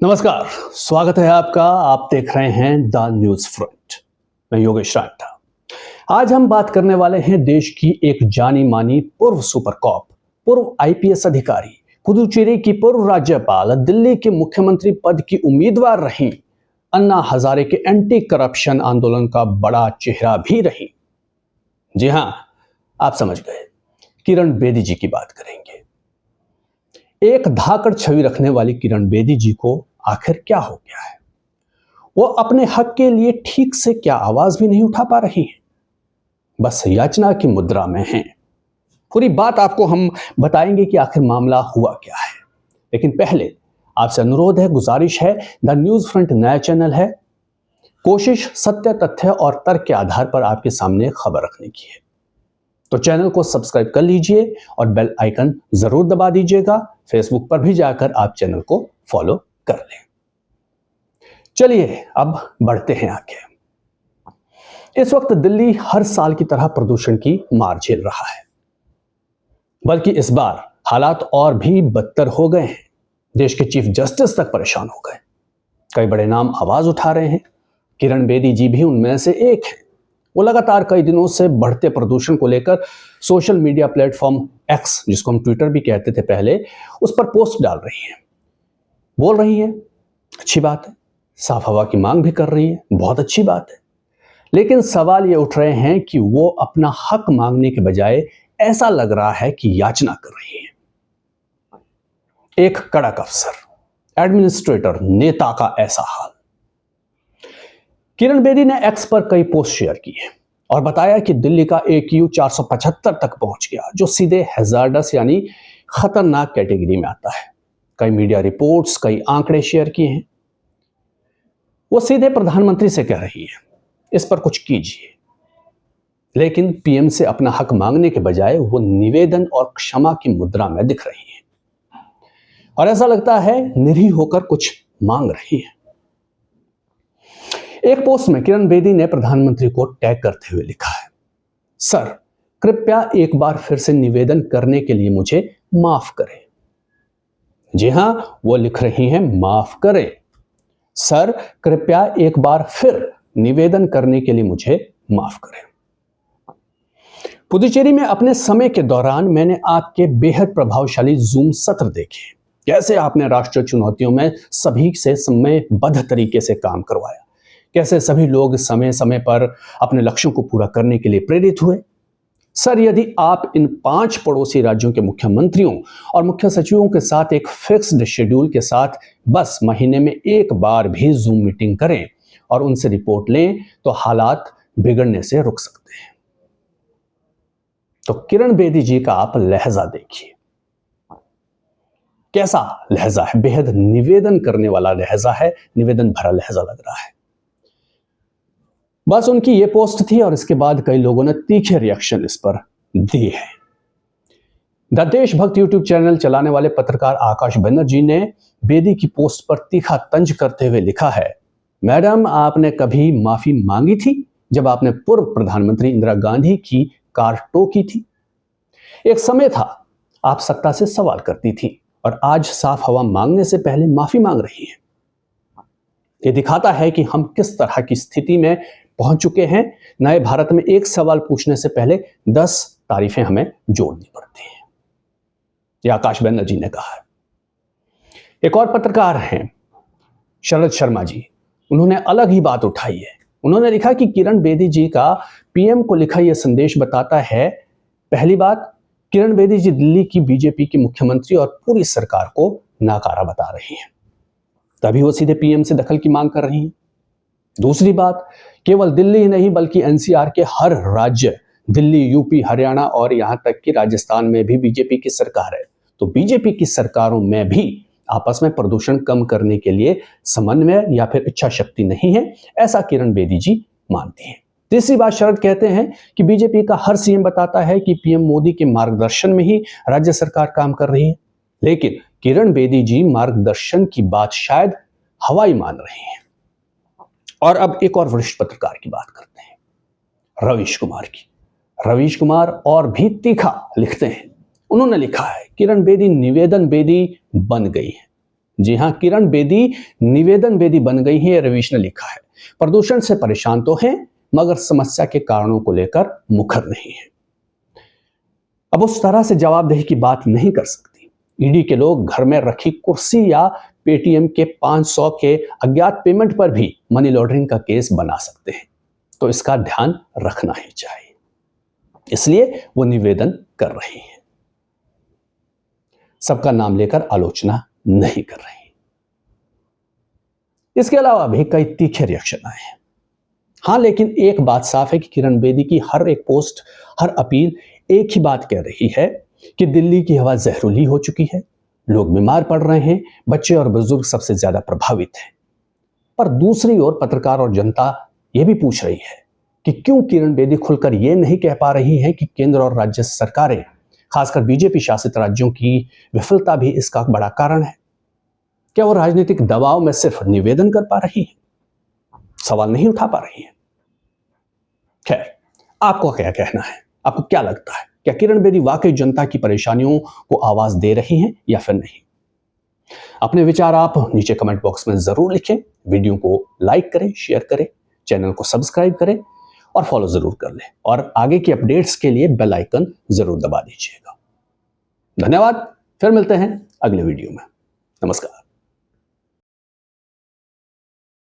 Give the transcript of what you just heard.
नमस्कार, स्वागत है आपका। आप देख रहे हैं द न्यूज फ्रंट। मैं योगेश राठा। आज हम बात करने वाले हैं देश की एक जानी मानी पूर्व सुपर कॉप, पूर्व आईपीएस अधिकारी, पुदुचेरी की पूर्व राज्यपाल, दिल्ली के मुख्यमंत्री पद की उम्मीदवार रही, अन्ना हजारे के एंटी करप्शन आंदोलन का बड़ा चेहरा भी रही। जी हां, आप समझ गए, किरण बेदी जी की बात करेंगे। एक धाकड़ छवि रखने वाली किरण बेदी जी को आखिर क्या हो गया है? वो अपने हक के लिए ठीक से क्या आवाज भी नहीं उठा पा रही हैं, बस याचना की मुद्रा में हैं। पूरी बात आपको हम बताएंगे कि आखिर मामला हुआ क्या है। लेकिन पहले आपसे अनुरोध है, गुजारिश है, द न्यूज फ्रंट नया चैनल है, कोशिश सत्य, तथ्य और तर्क के आधार पर आपके सामने खबर रखने की है। तो चैनल को सब्सक्राइब कर लीजिए और बेल आइकन जरूर दबा दीजिएगा। फेसबुक पर भी जाकर आप चैनल को फॉलो कर लें। चलिए अब बढ़ते हैं आगे। इस वक्त दिल्ली हर साल की तरह प्रदूषण की मार झेल रहा है, बल्कि इस बार हालात और भी बदतर हो गए हैं। देश के चीफ जस्टिस तक परेशान हो गए। कई बड़े नाम आवाज उठा रहे हैं, किरण बेदी जी भी उनमें से एक है। वो लगातार कई दिनों से बढ़ते प्रदूषण को लेकर सोशल मीडिया प्लेटफॉर्म एक्स, जिसको हम ट्विटर भी कहते थे पहले, उस पर पोस्ट डाल रही हैं, बोल रही हैं। अच्छी बात है, साफ हवा की मांग भी कर रही है, बहुत अच्छी बात है। लेकिन सवाल ये उठ रहे हैं कि वो अपना हक मांगने के बजाय ऐसा लग रहा है कि याचना कर रही है। एक कड़क अफसर, एडमिनिस्ट्रेटर, नेता का ऐसा हाल। किरण बेदी ने एक्स पर कई पोस्ट शेयर की है और बताया कि दिल्ली का AQI 475 तक पहुंच गया, जो सीधे हैजार्डस यानी खतरनाक कैटेगरी में आता है। कई मीडिया रिपोर्ट्स, कई आंकड़े शेयर किए हैं। वो सीधे प्रधानमंत्री से कह रही है, इस पर कुछ कीजिए। लेकिन पीएम से अपना हक मांगने के बजाय वो निवेदन और क्षमा की मुद्रा में दिख रही है और ऐसा लगता है निरीह होकर कुछ मांग रही है। एक पोस्ट में किरण बेदी ने प्रधानमंत्री को टैग करते हुए लिखा है, सर कृपया एक बार फिर से निवेदन करने के लिए मुझे माफ करें। जी हां, वो लिख रही हैं माफ करें। सर कृपया एक बार फिर निवेदन करने के लिए मुझे माफ करें। पुदुचेरी में अपने समय के दौरान मैंने आपके बेहद प्रभावशाली जूम सत्र देखे। कैसे आपने राष्ट्रीय चुनौतियों में सभी से समयबद्ध तरीके से काम करवाया, कैसे सभी लोग समय समय पर अपने लक्ष्यों को पूरा करने के लिए प्रेरित हुए। सर, यदि आप इन 5 पड़ोसी राज्यों के मुख्यमंत्रियों और मुख्य सचिवों के साथ एक फिक्स्ड शेड्यूल के साथ बस महीने में एक बार भी जूम मीटिंग करें और उनसे रिपोर्ट लें, तो हालात बिगड़ने से रुक सकते हैं। तो किरण बेदी जी का आप लहजा देखिए, कैसा लहजा है, बेहद निवेदन करने वाला लहजा है, निवेदन भरा लहजा लग रहा है। बस उनकी ये पोस्ट थी और इसके बाद कई लोगों ने तीखे रिएक्शन इस पर दिए हैं। द देशभक्त यूट्यूब चैनल चलाने वाले पत्रकार आकाश बनर्जी ने बेदी की पोस्ट पर तीखा तंज करते हुए लिखा है, मैडम आपने कभी माफी मांगी थी जब आपने पूर्व प्रधानमंत्री इंदिरा गांधी की कार टोकी थी? एक समय था आप सत्ता से सवाल करती थी और आज साफ हवा मांगने से पहले माफी मांग रही हैं। ये दिखाता है कि हम किस तरह की स्थिति में पहुंच चुके हैं। नए भारत में एक सवाल पूछने से पहले 10 तारीफें हमें जोड़नी पड़ती हैं। यह आकाश बनर्जी ने कहा है। एक और पत्रकार हैं शरद शर्मा जी, उन्होंने अलग ही बात उठाई है। उन्होंने लिखा कि किरण बेदी जी का पीएम को लिखा यह संदेश बताता है, पहली बात, किरण बेदी जी दिल्ली की बीजेपी की मुख्यमंत्री और पूरी सरकार को नाकारा बता रही हैं, तभी वो सीधे पीएम से दखल की मांग कर रही हैं। दूसरी बात, केवल दिल्ली ही नहीं बल्कि एनसीआर के हर राज्य, दिल्ली, यूपी, हरियाणा और यहां तक कि राजस्थान में भी बीजेपी की सरकार है। तो बीजेपी की सरकारों में भी आपस में प्रदूषण कम करने के लिए समन्वय या फिर इच्छा शक्ति नहीं है, ऐसा किरण बेदी जी मानती हैं। तीसरी बात, शरद कहते हैं कि बीजेपी का हर सीएम बताता है कि पीएम मोदी के मार्गदर्शन में ही राज्य सरकार काम कर रही है, लेकिन किरण बेदी जी मार्गदर्शन की बात शायद हवाई मान रही हैं। और अब एक और वरिष्ठ पत्रकार की बात करते हैं, रवीश कुमार की। रवीश कुमार और भी तीखा लिखते हैं। उन्होंने लिखा है, किरण बेदी निवेदन बेदी बन गई है। जी हां, किरण बेदी निवेदन बेदी बन गई है, रवीश ने लिखा है। प्रदूषण से परेशान तो हैं, मगर समस्या के कारणों को लेकर मुखर नहीं है। अब उस तरह से जवाबदेही की बात नहीं कर सकती। ईडी के लोग घर में रखी कुर्सी या पेटीएम के 500 के अज्ञात पेमेंट पर भी मनी लॉन्ड्रिंग का केस बना सकते हैं, तो इसका ध्यान रखना ही चाहिए। इसलिए वो निवेदन कर रही है, सबका नाम लेकर आलोचना नहीं कर रही। इसके अलावा भी कई तीखे रिएक्शन आए हैं। हां, लेकिन एक बात साफ है कि किरण बेदी की हर एक पोस्ट, हर अपील एक ही बात कह रही है कि दिल्ली की हवा जहरीली हो चुकी है, लोग बीमार पड़ रहे हैं, बच्चे और बुजुर्ग सबसे ज्यादा प्रभावित हैं। पर दूसरी ओर पत्रकार और जनता यह भी पूछ रही है कि क्यों किरण बेदी खुलकर यह नहीं कह पा रही है कि केंद्र और राज्य सरकारें, खासकर बीजेपी शासित राज्यों की विफलता भी इसका बड़ा कारण है। क्या वो राजनीतिक दबाव में सिर्फ निवेदन कर पा रही है, सवाल नहीं उठा पा रही है? खैर, आपको क्या कहना है? आपको क्या लगता है, क्या किरण बेदी वाकई जनता की परेशानियों को आवाज दे रही हैं या फिर नहीं? अपने विचार आप नीचे कमेंट बॉक्स में जरूर लिखें। वीडियो को लाइक करें, शेयर करें, चैनल को सब्सक्राइब करें और फॉलो जरूर कर लें। और आगे की अपडेट्स के लिए बेल आइकन जरूर दबा दीजिएगा। धन्यवाद। फिर मिलते हैं अगले वीडियो में। नमस्कार।